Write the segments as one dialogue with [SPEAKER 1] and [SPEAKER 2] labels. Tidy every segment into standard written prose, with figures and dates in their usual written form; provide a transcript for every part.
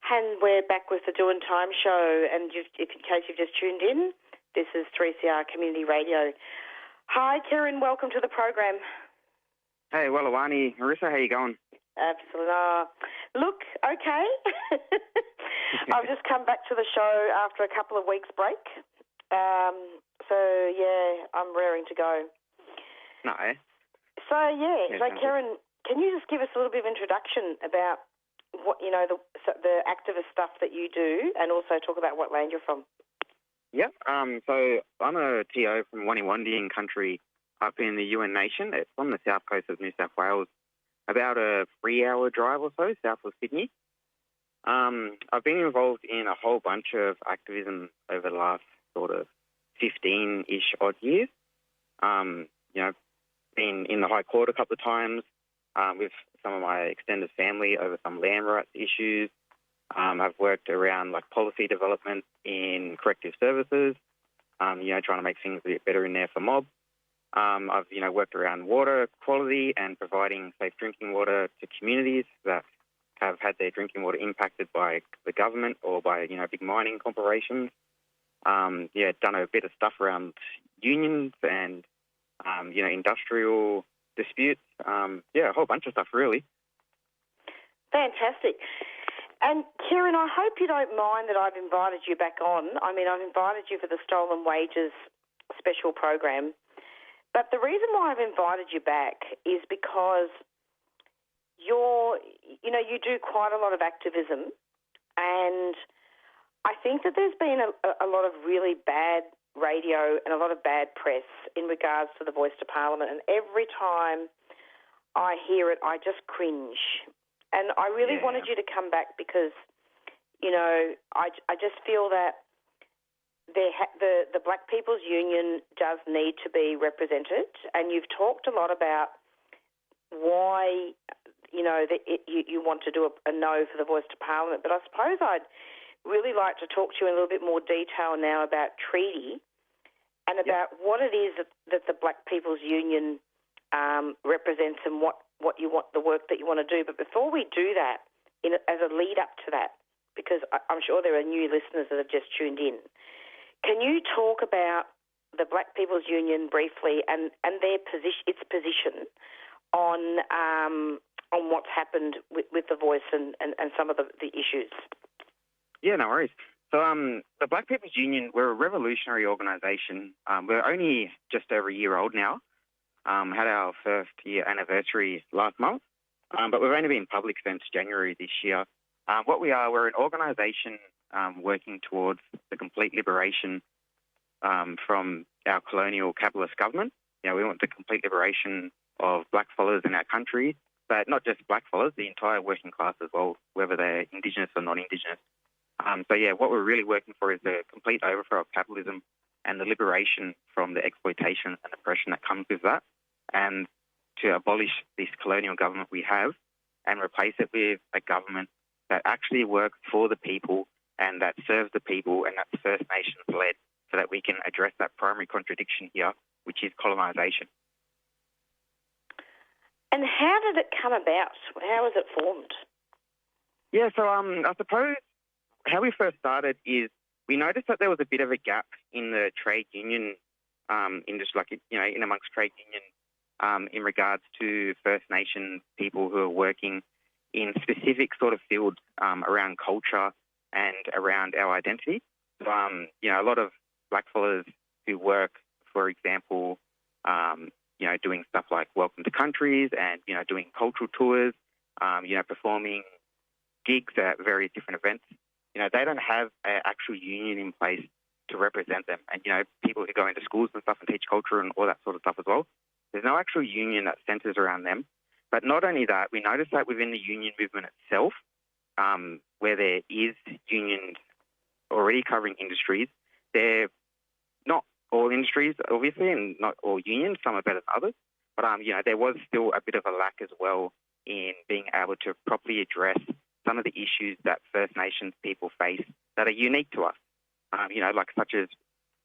[SPEAKER 1] And we're back with the Doin Time Show. And if in case you've just tuned in, this is 3CR Community Radio. Hi, Kieran. Welcome to the program.
[SPEAKER 2] Hey, well, Wani. Marisa, how you going?
[SPEAKER 1] Absolutely. Look, okay. I've just come back to the show after a couple of weeks' break. I'm raring to go.
[SPEAKER 2] No.
[SPEAKER 1] So Kieran, can you just give us a little bit of introduction about what, the activist stuff that you do, and also talk about what land you're from?
[SPEAKER 2] Yep. So I'm a TO from Wandian country up in the UN Nation. It's on the south coast of New South Wales, about a 3-hour drive or so south of Sydney. I've been involved in a whole bunch of activism over the last sort of 15-ish odd years. Been in the High Court a couple of times with some of my extended family over some land rights issues. I've worked around policy development in corrective services, trying to make things a bit better in there for mob. I've, worked around water quality and providing safe drinking water to communities that have had their drinking water impacted by the government or by, big mining corporations. Done a bit of stuff around unions and, industrial disputes. A whole bunch of stuff, really.
[SPEAKER 1] Fantastic. And, Kieran, I hope you don't mind that I've invited you back on. I mean, I've invited you for the Stolen Wages special program. But the reason why I've invited you back is because you do quite a lot of activism, and I think that there's been a lot of really bad radio and a lot of bad press in regards to the Voice to Parliament, and every time I hear it, I just cringe. And I really wanted you to come back because, I just feel that the Black People's Union does need to be represented, and you've talked a lot about why, that you want to do a no for the Voice to Parliament. But I suppose I'd really like to talk to you in a little bit more detail now about treaty and about what it is that the Black People's Union represents and what you want, the work that you want to do. But before we do that, as a lead up to that, because I'm sure there are new listeners that have just tuned in, can you talk about the Black People's Union briefly and their position on what's happened with the Voice and some of the issues?
[SPEAKER 2] Yeah, no worries. So the Black People's Union, we're a revolutionary organisation. We're only just over a year old now. Had our first year anniversary last month, but we've only been public since January this year. What we are, we're an organisation working towards the complete liberation from our colonial capitalist government. We want the complete liberation of blackfellas in our country, but not just blackfellas, the entire working class as well, whether they're Indigenous or non-Indigenous. What we're really working for is the complete overthrow of capitalism and the liberation from the exploitation and oppression that comes with that, and to abolish this colonial government we have and replace it with a government that actually works for the people and that serves the people and that's First Nations led, so that we can address that primary contradiction here, which is colonisation.
[SPEAKER 1] And how did it come about? How was it formed?
[SPEAKER 2] Yeah, so I suppose how we first started is we noticed that there was a bit of a gap in the trade union industry, in amongst trade unions in regards to First Nations people who are working in specific sort of fields around culture and around our identity. So, a lot of blackfellas who work, for example, doing stuff like Welcome to Countries and, doing cultural tours, performing gigs at various different events. They don't have an actual union in place to represent them. And, people who go into schools and stuff and teach culture and all that sort of stuff as well, there's no actual union that centres around them. But not only that, we noticed that within the union movement itself, where there is unions already covering industries, they're not all industries, obviously, and not all unions. Some are better than others. But, there was still a bit of a lack as well in being able to properly address some of the issues that First Nations people face that are unique to us, such as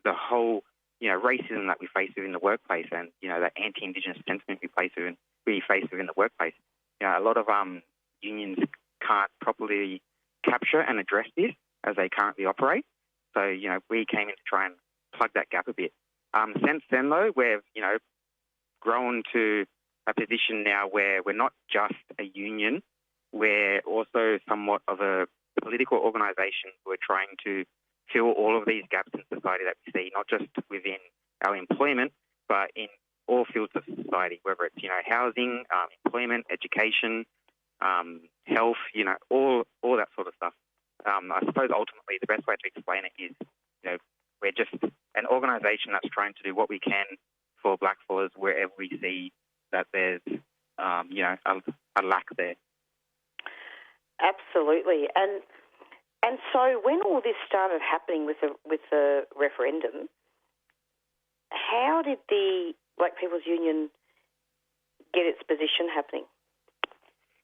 [SPEAKER 2] the whole, racism that we face within the workplace and, that anti-Indigenous sentiment we face within the workplace. A lot of unions can't properly capture and address this as they currently operate. So, we came in to try and plug that gap a bit. Since then, though, we've, grown to a position now where we're not just a union, we're also somewhat of a political organisation who are trying to fill all of these gaps in society that we see, not just within our employment, but in all fields of society, whether it's, housing, employment, education, health, all that sort of stuff. I suppose ultimately the best way to explain it is, we're just an organisation that's trying to do what we can for blackfellas wherever we see that there's, a lack there.
[SPEAKER 1] Absolutely. And so when all this started happening with the referendum, how did the Black People's Union get its position happening?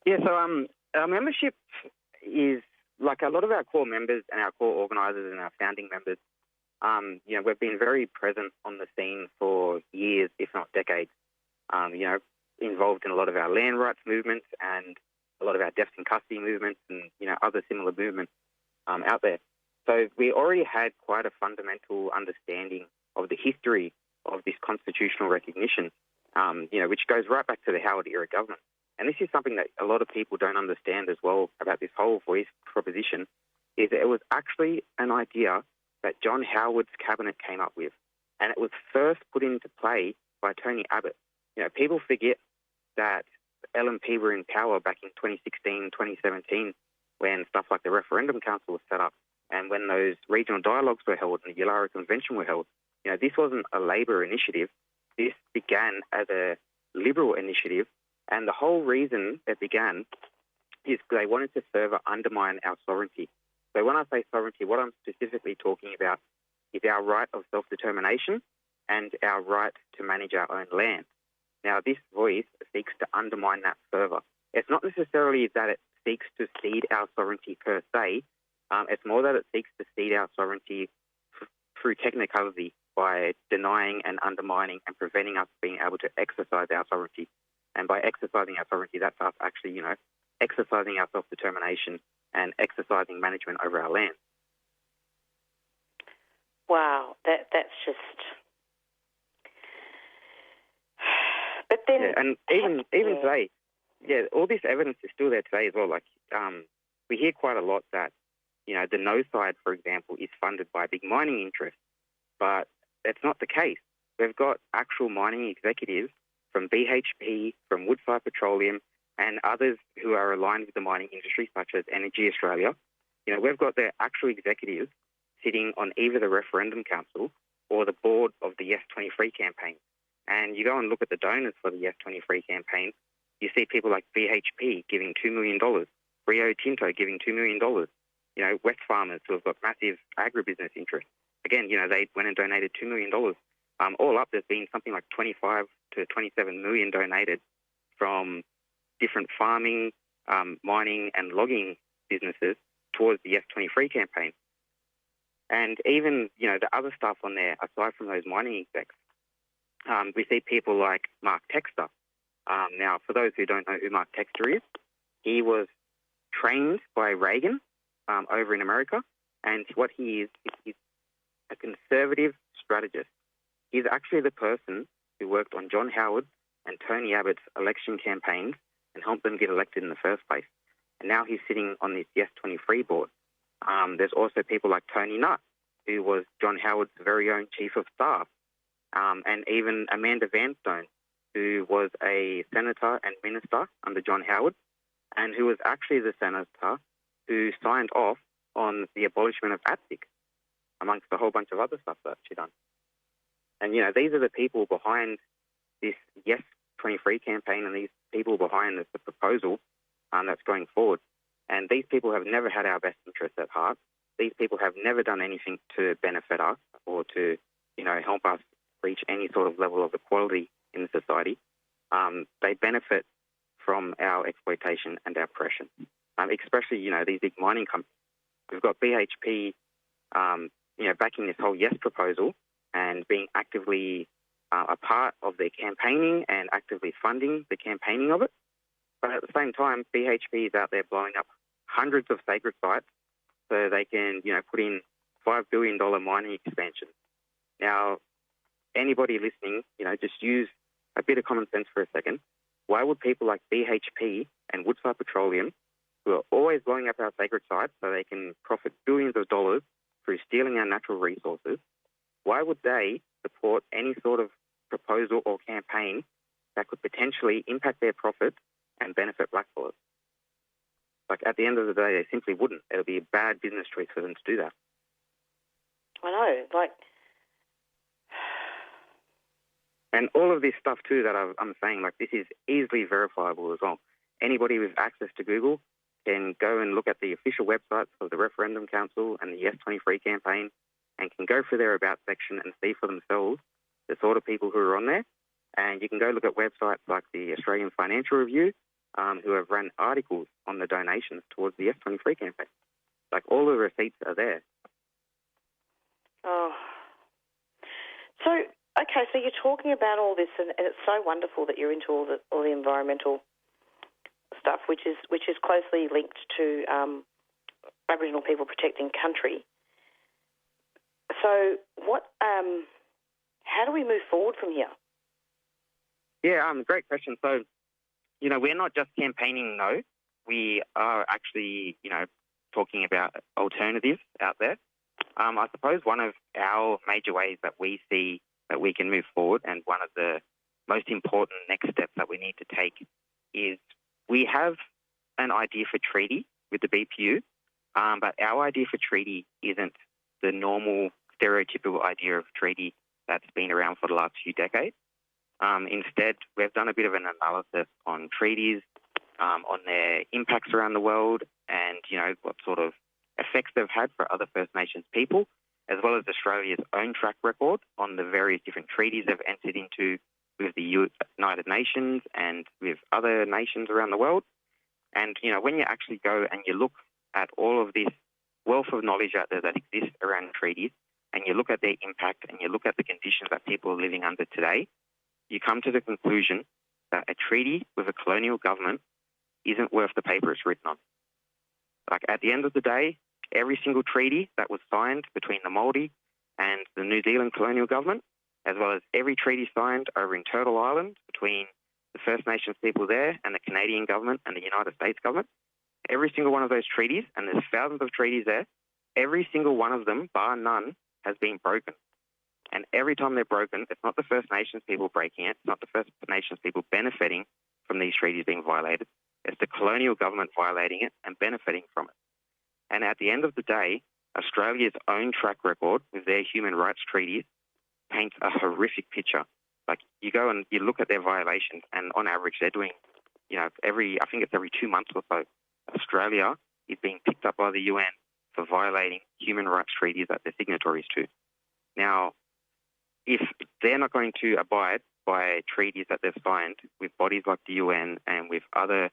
[SPEAKER 2] Yeah, so our membership is like a lot of our core members and our core organisers and our founding members. We've been very present on the scene for years, if not decades. Involved in a lot of our land rights movements and a lot of our deaths in custody movements and, other similar movements out there. So we already had quite a fundamental understanding of the history of this constitutional recognition, which goes right back to the Howard era government. And this is something that a lot of people don't understand as well about this whole voice proposition, is that it was actually an idea that John Howard's cabinet came up with. And it was first put into play by Tony Abbott. People forget that LNP were in power back in 2016, 2017, when stuff like the Referendum Council was set up and when those regional dialogues were held and the Yulara Convention were held. This wasn't a Labor initiative. This began as a Liberal initiative. And the whole reason it began is they wanted to further undermine our sovereignty. So when I say sovereignty, what I'm specifically talking about is our right of self-determination and our right to manage our own land. Now, this voice seeks to undermine that further. It's not necessarily that it seeks to cede our sovereignty per se. It's more that it seeks to cede our sovereignty through technicality by denying and undermining and preventing us being able to exercise our sovereignty. And by exercising our sovereignty, that's us actually, exercising our self-determination and exercising management over our land.
[SPEAKER 1] Wow, that's just... But then...
[SPEAKER 2] Yeah, and even today, all this evidence is still there today as well. Like, we hear quite a lot that, the no side, for example, is funded by big mining interests, but that's not the case. We've got actual mining executives from BHP, from Woodside Petroleum, and others who are aligned with the mining industry, such as Energy Australia. We've got their actual executives sitting on either the Referendum Council or the board of the Yes 23 campaign. And you go and look at the donors for the Yes 23 campaign, you see people like BHP giving $2 million, Rio Tinto giving $2 million, West Farmers who have got massive agribusiness interests. Again, they went and donated $2 million. All up, there's been something like 25 to 27 million donated from different farming, mining and logging businesses towards the Yes 23 campaign. And even, the other stuff on there, aside from those mining execs, we see people like Mark Textor. Now, for those who don't know who Mark Textor is, he was trained by Reagan over in America, and what he is, he's a conservative strategist. He's actually the person who worked on John Howard and Tony Abbott's election campaigns and helped them get elected in the first place. And now he's sitting on this Yes 23 board. There's also people like Tony Nutt, who was John Howard's very own chief of staff, and even Amanda Vanstone, who was a senator and minister under John Howard, and who was actually the senator who signed off on the abolishment of ATSIC, amongst a whole bunch of other stuff that she done. And, these are the people behind this Yes 23 campaign and these people behind the proposal that's going forward. And these people have never had our best interests at heart. These people have never done anything to benefit us or to, help us reach any sort of level of equality in society. They benefit from our exploitation and our oppression, especially, these big mining companies. We've got BHP, backing this whole Yes proposal and being actively a part of their campaigning and actively funding the campaigning of it. But at the same time, BHP is out there blowing up hundreds of sacred sites so they can, put in $5 billion mining expansion. Now, anybody listening, just use a bit of common sense for a second. Why would people like BHP and Woodside Petroleum, who are always blowing up our sacred sites so they can profit billions of dollars through stealing our natural resources, why would they support any sort of proposal or campaign that could potentially impact their profits and benefit blackfellas? Like, at the end of the day, they simply wouldn't. It would be a bad business choice for them to do that.
[SPEAKER 1] I know,
[SPEAKER 2] And all of this stuff too that I'm saying, this is easily verifiable as well. Anybody with access to Google can go and look at the official websites of the Referendum Council and the Yes 23 campaign and can go through their About section and see for themselves the sort of people who are on there. And you can go look at websites like the Australian Financial Review, who have run articles on the donations towards the Yes 23 campaign. All the receipts are there.
[SPEAKER 1] Oh. So, okay, so you're talking about all this, and it's so wonderful that you're into all the environmental stuff, which is closely linked to Aboriginal people protecting country. So, how do we move forward from here?
[SPEAKER 2] Yeah, great question. So, we're not just campaigning no. We are actually, talking about alternatives out there. I suppose one of our major ways that we see that we can move forward, and one of the most important next steps that we need to take, is we have an idea for treaty with the BPU, but our idea for treaty isn't the normal stereotypical idea of treaty that's been around for the last few decades. Instead, we've done a bit of an analysis on treaties, on their impacts around the world, and, what sort of effects they've had for other First Nations people, as well as Australia's own track record on the various different treaties they've entered into with the United Nations and with other nations around the world. And, when you actually go and you look at all of this wealth of knowledge out there that exists around treaties, and you look at their impact and you look at the conditions that people are living under today, you come to the conclusion that a treaty with a colonial government isn't worth the paper it's written on. At the end of the day, every single treaty that was signed between the Māori and the New Zealand colonial government, as well as every treaty signed over in Turtle Island between the First Nations people there and the Canadian government and the United States government, every single one of those treaties, and there's thousands of treaties there, every single one of them, bar none, has been broken. And every time they're broken, it's not the First Nations people breaking it, it's not the First Nations people benefiting from these treaties being violated, it's the colonial government violating it and benefiting from it. And at the end of the day, Australia's own track record with their human rights treaties paints a horrific picture. You go and you look at their violations, and on average they're doing, I think it's every 2 months or so, Australia is being picked up by the UN for violating human rights treaties that they're signatories to. Now, if they're not going to abide by treaties that they've signed with bodies like the UN and with other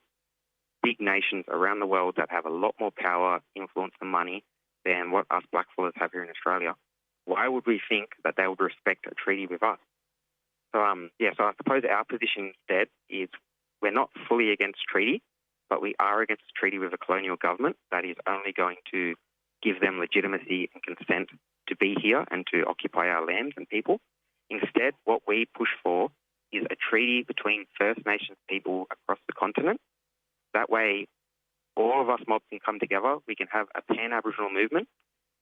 [SPEAKER 2] big nations around the world that have a lot more power, influence and money than what us blackfellas have here in Australia, why would we think that they would respect a treaty with us? So I suppose our position instead is we're not fully against treaty, but we are against a treaty with a colonial government that is only going to give them legitimacy and consent to be here and to occupy our lands and people. Instead, what we push for is a treaty between First Nations people across the continent. That way, all of us mobs can come together, we can have a pan-Aboriginal movement,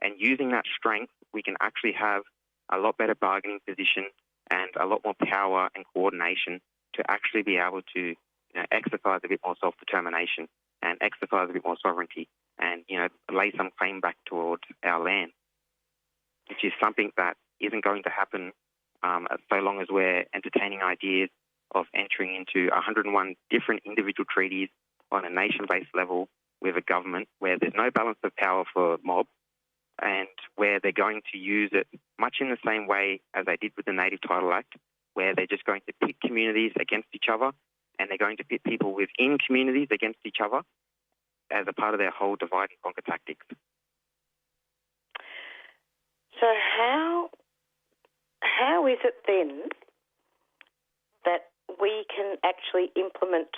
[SPEAKER 2] and using that strength, we can actually have a lot better bargaining position and a lot more power and coordination to actually be able to exercise a bit more self-determination and exercise a bit more sovereignty and, lay some claim back towards our land, which is something that isn't going to happen so long as we're entertaining ideas of entering into 101 different individual treaties on a nation-based level with a government where there's no balance of power for mob and where they're going to use it much in the same way as they did with the Native Title Act, where they're just going to pit communities against each other and they're going to pit people within communities against each other as a part of their whole divide and conquer tactics.
[SPEAKER 1] So how is it then that we can actually implement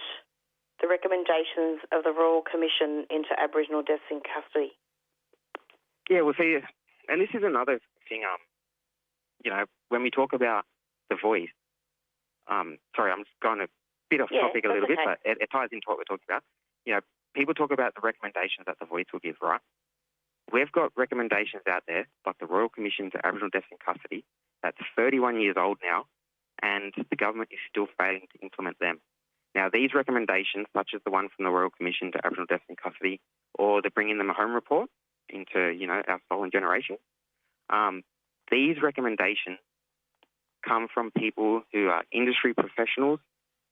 [SPEAKER 1] the recommendations of the Royal Commission into Aboriginal deaths in custody?
[SPEAKER 2] Yeah, well, see, and this is another thing, when we talk about the voice, sorry, I'm just going a bit off topic a little bit, but it ties into what we're talking about. People talk about the recommendations that the voice will give, right? We've got recommendations out there, like the Royal Commission to Aboriginal Deaths in Custody, that's 31 years old now, and the government is still failing to implement them. Now, these recommendations, such as the one from the Royal Commission to Aboriginal Deaths in Custody, or the Bringing Them Home report into, our stolen generation, these recommendations come from people who are industry professionals,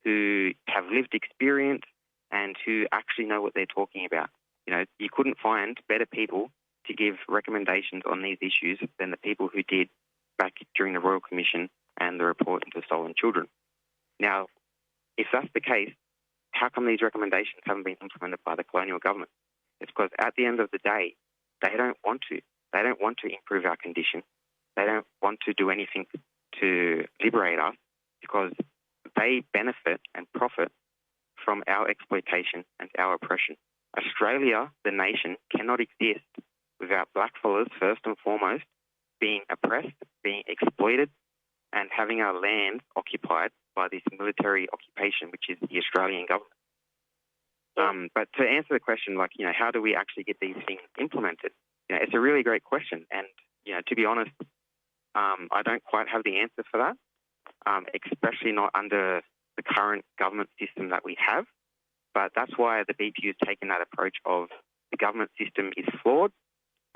[SPEAKER 2] who have lived experience, and who actually know what they're talking about. You couldn't find better people to give recommendations on these issues than the people who did back during the Royal Commission and the report into stolen children. Now, if that's the case, how come these recommendations haven't been implemented by the colonial government? It's because at the end of the day, they don't want to. They don't want to improve our condition. They don't want to do anything to liberate us because they benefit and profit from our exploitation and our oppression. Australia, the nation, cannot exist without blackfellas, first and foremost, being oppressed, being exploited, and having our land occupied by this military occupation, which is the Australian government. But to answer the question, how do we actually get these things implemented? It's a really great question. And, to be honest, I don't quite have the answer for that, especially not under the current government system that we have. But that's why the BPU has taken that approach of the government system is flawed.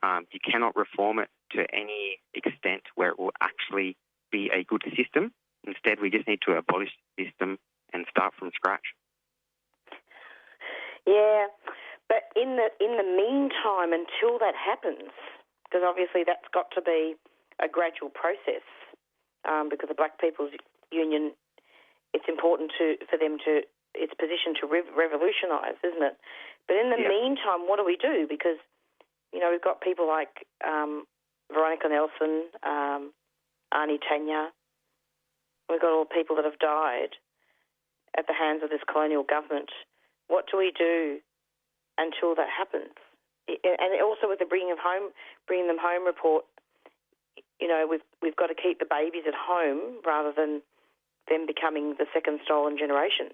[SPEAKER 2] You cannot reform it to any extent where it will actually be a good system. Instead, we just need to abolish the system and start from scratch. Yeah, but in the meantime, until that happens, because obviously that's got to be a gradual process, because the Black People's Union, it's important for them to its position to revolutionise, isn't it? But in the meantime, what do we do? Because we've got people like Veronica Nelson, Arnie Tanya. We've got all the people that have died at the hands of this colonial government. What do we do until that happens? And also with the Bringing Them Home report, we've got to keep the babies at home rather than them becoming the second stolen generation.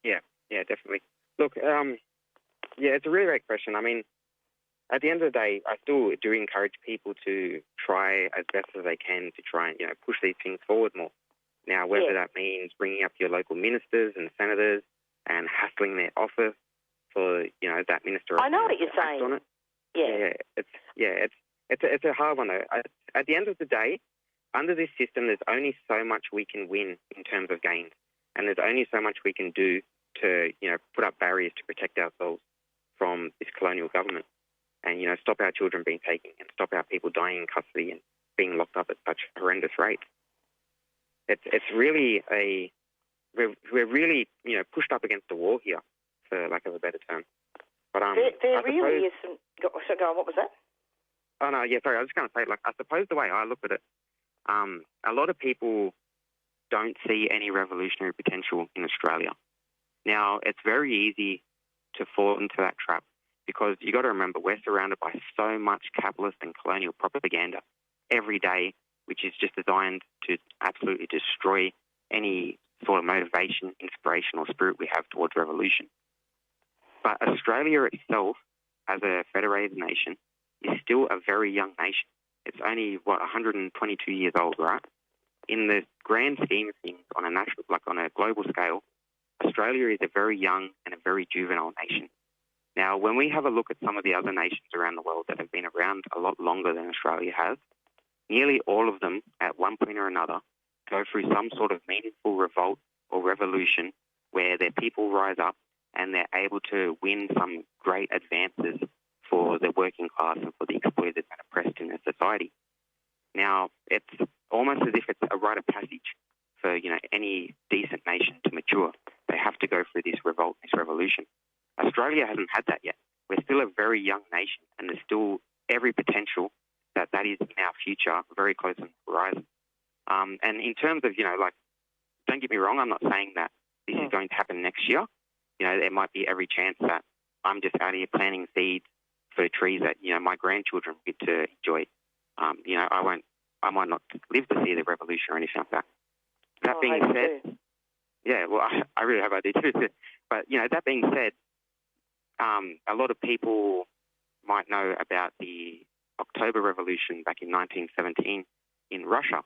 [SPEAKER 2] Yeah, definitely. Look, it's a really great question. I mean, at the end of the day, I still do encourage people to try as best as they can to try and, push these things forward more. Now, whether that means bringing up your local ministers and senators and hassling their office for, that minister. I know what you're saying. On it. It's a hard one though. At the end of the day, under this system, there's only so much we can win in terms of gains, and there's only so much we can do to, put up barriers to protect ourselves from this colonial government, and stop our children being taken and stop our people dying in custody and being locked up at such horrendous rates. It's really we're really pushed up against the wall here, for lack of a better term. But there really is some. So go on, what was that? Oh no, sorry. I was just going to say, I suppose the way I look at it, a lot of people don't see any revolutionary potential in Australia. Now, it's very easy to fall into that trap because you got to remember we're surrounded by so much capitalist and colonial propaganda every day, which is just designed to absolutely destroy any sort of motivation, inspiration or spirit we have towards revolution. But Australia itself, as a federated nation, is still a very young nation. It's only, 122 years old, right? In the grand scheme of things, on a global scale, Australia is a very young and a very juvenile nation. Now, when we have a look at some of the other nations around the world that have been around a lot longer than Australia has, nearly all of them, at one point or another, go through some sort of meaningful revolt or revolution where their people rise up and they're able to win some great advances for the working class and for the exploited and oppressed in their society. Now, it's almost as if it's a rite of passage for, any decent nation to mature. They have to go through this revolt, this revolution. Australia hasn't had that yet. We're still a very young nation, and there's still every potential that is in our future very close on the horizon. And in terms of, don't get me wrong, I'm not saying that this is going to happen next year. There might be every chance that I'm just out here planting seeds for trees that, my grandchildren get to enjoy. I might not live to see the revolution or anything like that. That being said, yeah, well, I really hope I do too. But, that being said, a lot of people might know about the October Revolution back in 1917 in Russia.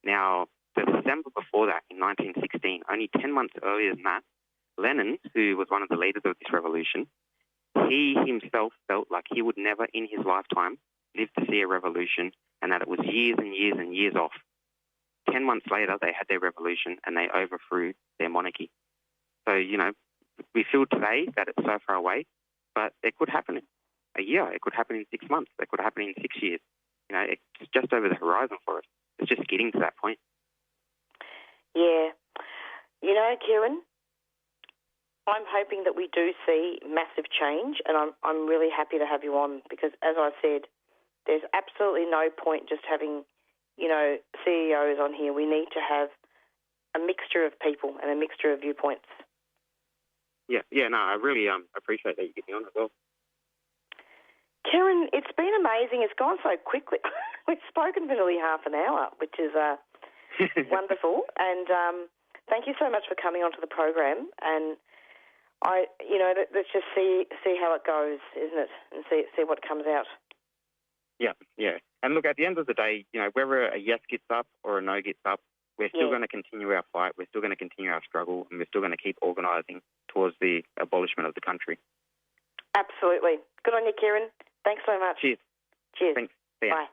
[SPEAKER 2] Now, the December before that, in 1916, only 10 months earlier than that, Lenin, who was one of the leaders of this revolution, he himself felt like he would never in his lifetime live to see a revolution, and that it was years and years and years off. 10 months later, they had their revolution and they overthrew their monarchy. So, we feel today that it's so far away, but it could happen in a year. It could happen in 6 months. It could happen in 6 years. It's just over the horizon for us. It's just getting to that point.
[SPEAKER 1] Yeah. Kieran, I'm hoping that we do see massive change, and I'm really happy to have you on because, as I said, there's absolutely no point just having, CEOs on here. We need to have a mixture of people and a mixture of viewpoints.
[SPEAKER 2] Yeah, no, I really appreciate that you get me on as well.
[SPEAKER 1] Kieran, it's been amazing. It's gone so quickly. We've spoken for nearly half an hour, which is wonderful. And thank you so much for coming onto the program. And let's just see how it goes, isn't it? And see what comes out.
[SPEAKER 2] Yeah. And look, at the end of the day, whether a yes gets up or a no gets up, we're still going to continue our fight. We're still going to continue our struggle, and we're still going to keep organising towards the abolishment of the country.
[SPEAKER 1] Absolutely. Good on you, Kieran. Thanks so much.
[SPEAKER 2] Cheers.
[SPEAKER 1] Cheers.
[SPEAKER 2] Thanks. See ya.
[SPEAKER 1] Bye.